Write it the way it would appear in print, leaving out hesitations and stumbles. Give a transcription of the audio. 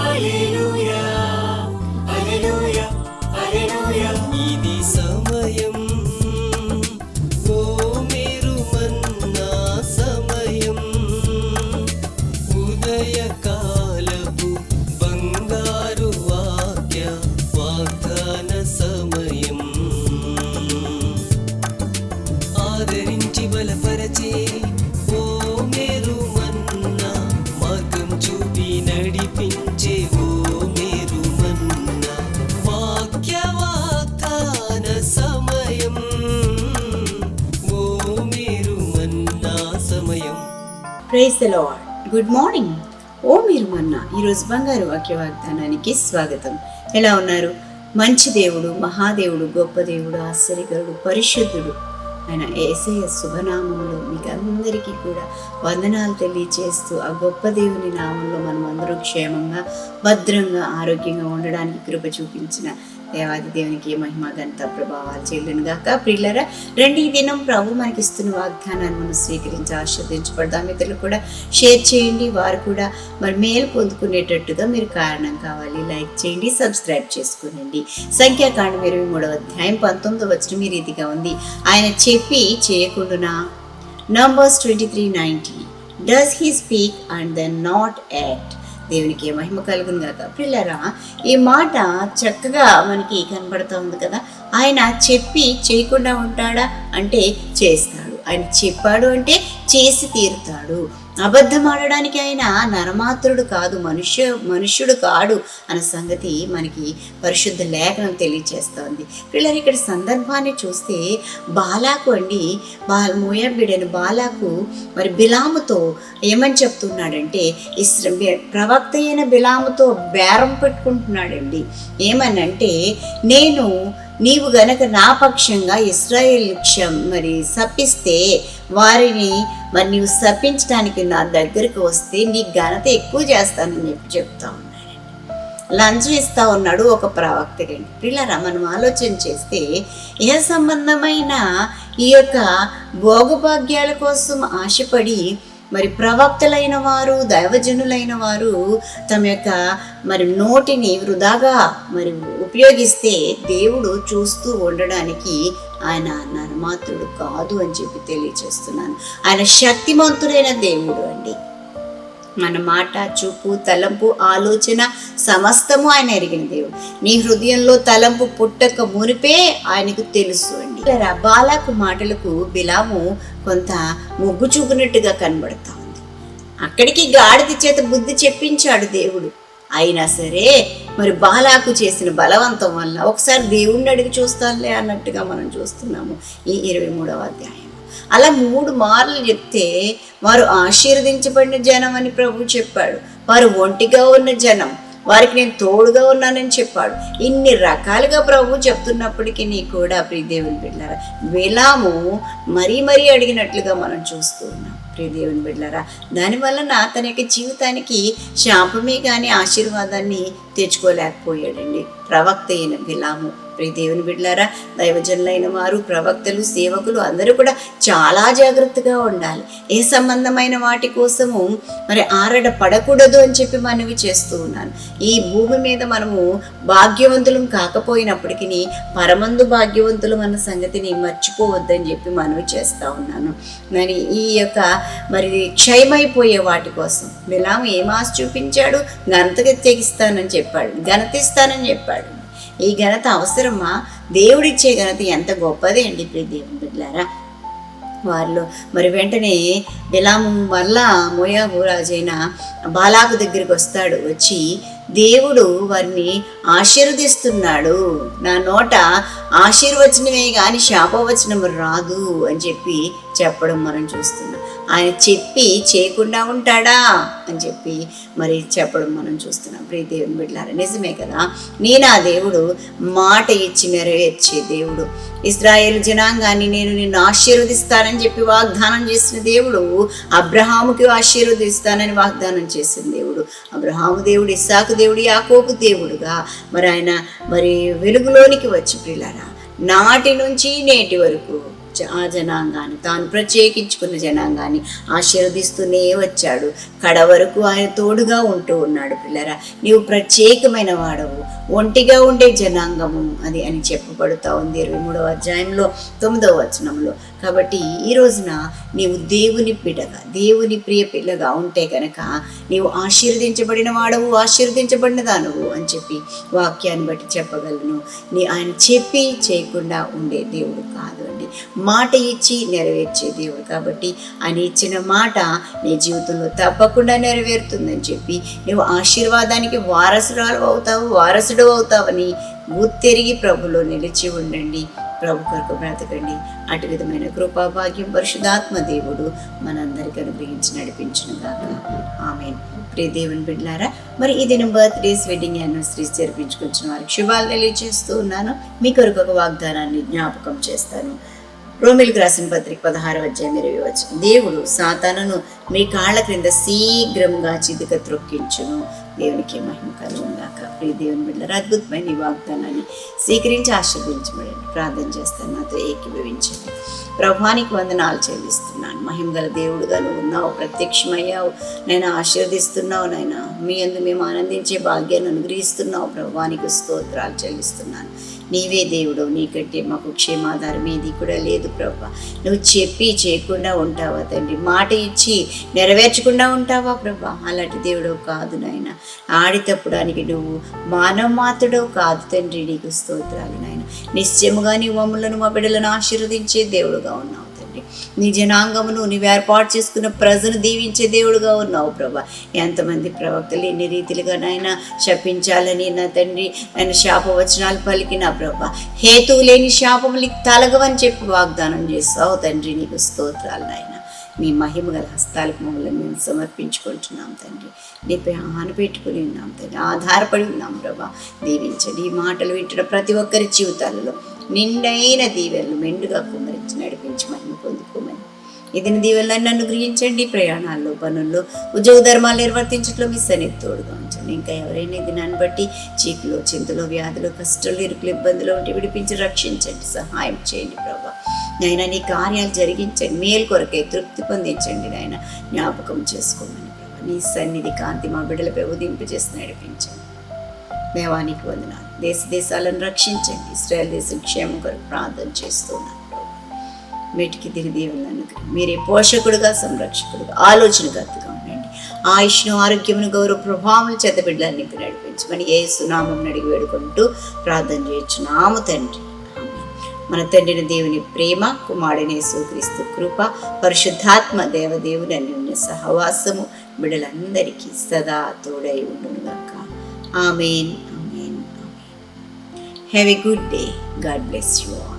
హల్లెలూయా హల్లెలూయా హల్లెలూయా. ఇది సమయం, ఓ మీరు మన్నా సమయం, ఉదయకాలపు బంగారు వాక్య వాగ్దాన సమయం. ఆదరించి బలపరచే ఓ మేరు మన్నా, మార్గం చూపి నడిపించే ఓ మేరు మన్నా, వాక్య వాగ్దాన సమయం, ఓ మేరు మన్నా సమయం. Praise the Lord. Good morning. ఓ మీరు మన్నా ఈరోజు బంగారు వాక్య వాగ్దానానికి స్వాగతం. ఎలా ఉన్నారు? మంచి దేవుడు, మహాదేవుడు, గొప్ప దేవుడు, ఆశ్చర్యకరుడు, పరిశుద్ధుడు ఆయన యేసయ్య శుభనామంలో మీకు అందరికీ కూడా వందనాలు తెలియచేస్తూ ఆ గొప్ప దేవుని నామంలో మనం అందరూ క్షేమంగా, భద్రంగా, ఆరోగ్యంగా ఉండడానికి కృప చూపించిన దేవాది దేవునికి మహిమ ఘనత ప్రభావాలు చెల్లును గాక. ప్రియులారా, రండి, ఈ దినం ప్రభు మనకి ఇస్తున్న వాగ్దానాన్ని మనం స్వీకరించి ఆస్వాదించబడదాం. మిత్రులు కూడా షేర్ చేయండి, వారు కూడా మరి మేలు పొందుకునేటట్టుగా మీరు కారణం కావాలి. లైక్ చేయండి, సబ్స్క్రైబ్ చేసుకోనండి. సంఖ్యాకాండం 23వ అధ్యాయం 19వ వచనం ఈ రీతిగా ఉంది. ఆయన చెప్పి చేయకుండునా. Numbers 23:90. Does he speak and then not act. దేవునికి మహిమ కలుగును గాక. పిల్లరా, ఈ మాట చక్కగా మనకి కనబడుతూ ఉంది కదా. ఆయన చెప్పి చేయకుండా ఉంటాడా అంటే చేస్తాడు. ఆయన చెప్పాడు అంటే చేసి తీరుతాడు. అబద్ధం ఆడడానికి ఆయన నరమాత్రుడు కాదు, మనుష్యుడు కాడు అన్న సంగతి మనకి పరిశుద్ధ లేఖనం తెలియజేస్తోంది. పిల్లలు, ఇక్కడ సందర్భాన్ని చూస్తే బాలాకు అండి, మోయాబీడైన బాలాకు మరి బిలాముతో ఏమని చెప్తున్నాడంటే, ప్రవక్త అయిన బిలాముతో బేరం పెట్టుకుంటున్నాడండి. ఏమనంటే, నీవు గనక నా పక్షంగా ఇశ్రాయేల్ మరి శపిస్తే వారిని మరి నీవు శపించడానికి నా దగ్గరికి వస్తే నీ ఘనత ఎక్కువ చేస్తానని చెప్తా ఉన్నాడు. లంచం ఇస్తా ఉన్నాడు ఒక ప్రవక్తకి. పిల్లరా, మనం ఆలోచన చేస్తే ఏ సంబంధమైన ఈ యొక్క భోగభాగ్యాల కోసం ఆశపడి మరి ప్రవక్తలైన వారు, దైవజనులైన వారు తమ యొక్క మరి నోటిని వృధాగా మరి ఉపయోగిస్తే దేవుడు చూస్తూ ఉండడానికి ఆయన నరమాత్రుడు కాదు అని చెప్పి తెలియజేస్తున్నాను. ఆయన శక్తిమంతుడైన దేవుడు అండి. మన మాట, చూపు, తలంపు, ఆలోచన సమస్తము ఆయన ఎరిగిన దేవుడు. నీ హృదయంలో తలంపు పుట్టక మునిపే ఆయనకు తెలుసు అండి. బాలాకు మాటలకు బిలాము కొంత మొగ్గు చూపినట్టుగా కనబడతా ఉంది. అక్కడికి గాడిద చేత బుద్ధి చెప్పించాడు దేవుడు. అయినా సరే మరి బాలాకు చేసిన బలవంతం వల్ల ఒకసారి దేవుణ్ణి అడిగి చూస్తానులే అన్నట్టుగా మనం చూస్తున్నాము ఈ 23వ అధ్యాయం. అలా 3 మార్లు చెప్తే వారు ఆశీర్వదించబడిన జనం అని ప్రభు చెప్పాడు. వారు ఒంటిగా ఉన్న జనం, వారికి నేను తోడుగా ఉన్నానని చెప్పాడు. ఇన్ని రకాలుగా ప్రభు చెప్తున్నప్పటికీ కూడా ప్రియ దేవుని బిడ్డలారా, బిలాము మరీ అడిగినట్లుగా మనం చూస్తూ ఉన్నాం. ప్రియ దేవుని బిడ్డలారా, దానివలన తన యొక్క జీవితానికి శాపమే కానీ ఆశీర్వాదాన్ని తెచ్చుకోలేకపోయాడండి ప్రవక్త అయిన బిలాము. ప్రియ దేవుని బిడ్డలారా, దైవజనులైన వారు, ప్రవక్తలు, సేవకులు అందరూ కూడా చాలా జాగ్రత్తగా ఉండాలి. ఏ సంబంధమైన వాటి కోసము మరి ఆరడ పడకూడదు అని చెప్పి మనవి చేస్తూ ఉన్నాను. ఈ భూమి మీద మనము భాగ్యవంతులం కాకపోయినప్పటికీ పరమందు భాగ్యవంతులు అన్న సంగతిని మర్చిపోవద్దని చెప్పి మనవి చేస్తూ ఉన్నాను. మరి ఈ యొక్క మరి క్షయమైపోయే వాటి కోసం బిలాము ఏం ఆశ చూపించాడు? ఘనతగా తెగిస్తానని చెప్పాడు, ఘనతిస్తానని చెప్పాడు. ఈ ఘనత అవసరమా? దేవుడిచ్చే ఘనత ఎంత గొప్పదే అండి ప్రియ దేవుని బిడ్డలారా. వారిలో మరి వెంటనే బిలాము వల్ల మోయాబు రాజైన బాలాకు దగ్గరికి వస్తాడు. వచ్చి దేవుడు వారిని ఆశీర్వదిస్తున్నాడు, నా నోట ఆశీర్వచనమే కానీ శాపవచనం రాదు అని చెప్పడం మనం చూస్తున్నాం. ఆయన చెప్పి చేయకుండా ఉంటాడా అని చెప్పి మరి చెప్పడం మనం చూస్తున్నాం. ప్రియ దేవుని బిడ్డలారా, నిజమే కదా, నా దేవుడు మాట ఇచ్చి నెరవేర్చే దేవుడు. ఇశ్రాయేలు జనాంగాన్ని నేను నిన్ను ఆశీర్వదిస్తానని చెప్పి వాగ్దానం చేసిన దేవుడు, అబ్రహాముకి ఆశీర్వదిస్తానని వాగ్దానం చేసిన దేవుడు, అబ్రహాము దేవుడు, ఇస్సాకు దేవుడు, యాకోబు దేవుడుగా మరి ఆయన మరి వెలుగులోనికి వచ్చి ప్రియులారా నాటి నుంచి నేటి వరకు ఆ జనాంగాన్ని, తాను ప్రత్యేకించుకున్న జనాంగాన్ని ఆశీర్వదిస్తూనే వచ్చాడు. కడ వరకు ఆయన తోడుగా ఉంటూ ఉన్నాడు. పిల్లరా, నీవు ప్రత్యేకమైన వాడవు, ఒంటిగా ఉండే జనాంగము అది అని చెప్పబడుతూ ఉంది 23వ అధ్యాయంలో 9వ వచనంలో. కాబట్టి ఈ రోజున నీవు దేవుని బిడ్డగా, దేవుని ప్రియ పిల్లగా ఉంటే కనుక నీవు ఆశీర్వదించబడిన వాడవు, ఆశీర్వదించబడిన దానవు అని చెప్పి వాక్యాన్ని బట్టి చెప్పగలను. ఆయన చెప్పి చేయకుండా ఉండే దేవుడు కాదు అండి, మాట ఇచ్చి నెరవేర్చే దేవుడు. కాబట్టి ఆయన ఇచ్చిన మాట నీ జీవితంలో తప్పకుండా నెరవేరుతుందని చెప్పి నువ్వు ఆశీర్వాదానికి వారసుడు అవుతావని గుర్తెరిగి ప్రభులో నిలిచి ఉండండి. ప్రభు కొరకు బ్రతకండి. అటు విధమైన కృపాభాగ్యం పరిశుద్ధాత్మ దేవుడు మనందరికీ అనుగ్రహించి నడిపించును గాక. ఆమేన్. ప్రియ దేవుని బిడ్డలారా, మరి ఈ దినం బర్త్డేస్, వెడ్డింగ్ యానివర్సరీస్ జరిపించుకొచ్చిన వారికి శుభాలు తెలియజేస్తూ ఉన్నాను. మీ కొరకు ఒక వాగ్దానాన్ని జ్ఞాపకం చేస్తాను. రోమిలకు రాసిన పత్రిక 16వ అధ్యాయం 20వ వచనం. దేవుడు సాతానును మీ కాళ్ళ క్రింద శీఘ్రంగా చితిక త్రొక్కించును. దేవునికి మహిమ కలుగును గాక. ప్రియ దేవుని బిడ్డలారా, అద్భుతమైన ఈ వాగ్దానాన్ని స్వీకరించి ఆశీర్వదించబడండి. ప్రార్థన చేస్తాను, నాతో ఏకీభవించండి. ప్రభువానికి వందనాలు చెల్లిస్తున్నాను. మహిమగల దేవుడుగా నువ్వు ఉన్నావు, ప్రత్యక్షమయ్యావు. నేను ఆశీర్వదిస్తున్నావు. నాయన మీ యందు మేము ఆనందించే భాగ్యాన్ని అనుగ్రహిస్తున్నావు. ప్రభువానికి స్తోత్రాలు చెల్లిస్తున్నాను. నీవే దేవుడు, నీకంటే మాకు క్షేమాధారం ఏది కూడా లేదు ప్రభా. నువ్వు చెప్పి చేయకుండా ఉంటావా తండ్రి? మాట ఇచ్చి నెరవేర్చకుండా ఉంటావా ప్రభా? అలాంటి దేవుడు కాదు నాయన. ఆడి తప్పడానికి నువ్వు మానవ మాత్రుడవు కాదు తండ్రి. నీకు స్తోత్రాలు నాయన. నిశ్చయముగా నీ మమ్ములను మా బిడ్డలను ఆశీర్వదించే దేవుడుగా ఉన్నావు తండ్రి. నీ జనాంగమును నీవు ఏర్పాటు చేసుకున్న ప్రజను దీవించే దేవుడుగా ఉన్నావు ప్రభా. ఎంతమంది ప్రవక్తలు ఎన్ని రీతిలుగా నాయన శపించాలని నా తండ్రి ఆయన శాపవచనాలు పలికిన ప్రభా, హేతువు లేని శాపములకి తలగవని చెప్పి వాగ్దానం చేస్తావు తండ్రి. నీకు స్తోత్రాలు నాయన. మీ మహిమ గల హస్తాలకు మమ్మల్ని మేము సమర్పించుకుంటున్నాం తండ్రి. నీపై ఆనపెట్టుకుని ఉన్నాం తండ్రి, ఆధారపడి ఉన్నాం ప్రభా. దీవించండి. ఈ మాటలు వింటున్న ప్రతి ఒక్కరి జీవితాలలో నిండైన దీవెనలు మెండుగా కుమ్మరించి నడిపించి మహిమ పొందుకోమని ఇదిన దీవెనలను నన్ను గ్రహించండి. ప్రయాణాల్లో, పనుల్లో, ఉద్యోగ ధర్మాలు నిర్వర్తించట్లో మీ సన్నిధి తోడుగా ఉంచండి. ఇంకా ఎవరైనా ఈ దినాన్ని బట్టి చీకులో, చింతలో, వ్యాధులు, కష్టాలు, ఇరుకులు, ఇబ్బందులు ఉంటే విడిపించి రక్షించండి, సహాయం చేయండి ప్రభా. నాయన నీ కార్యాలు జరిగించండి, మేలు కొరకే తృప్తి పొందించండి నాయన. జ్ఞాపకం చేసుకోమని ప్రభా. నీ సన్నిధి కాంతి మా బిడ్డలపై ఉదింపజేసి నడిపించండి. దేవానికి వందనాలు. దేశాలను రక్షించండి. ఇశ్రాయేల్ దేశం క్షేమం కొరకు ప్రార్థన చేస్తున్నాను. మెటికి తిరిగి దేవుళ్ళను మీరే పోషకుడుగా, సంరక్షకుడుగా, ఆలోచనకర్తగా ఉండండి. ఆయుష్ను, ఆరోగ్యమును, గౌరవ ప్రభావం చేత బిడ్డలను నింపి నడిపించమని యేసు నామమున అడిగి వేడుకుంటూ ప్రార్థన చేయుచున్నాము తండ్రి. మన తండ్రిని దేవుని ప్రేమ, కుమారుడైన యేసుక్రీస్తు కృప, పరిశుద్ధాత్మ దేవదేవుని అన్యోన్య సహవాసము బిడ్డలందరికీ సదా తోడై ఉండునుగాక. ఆమేన్. ఆమేన్. ఆమేన్. Have a good day. God bless you all.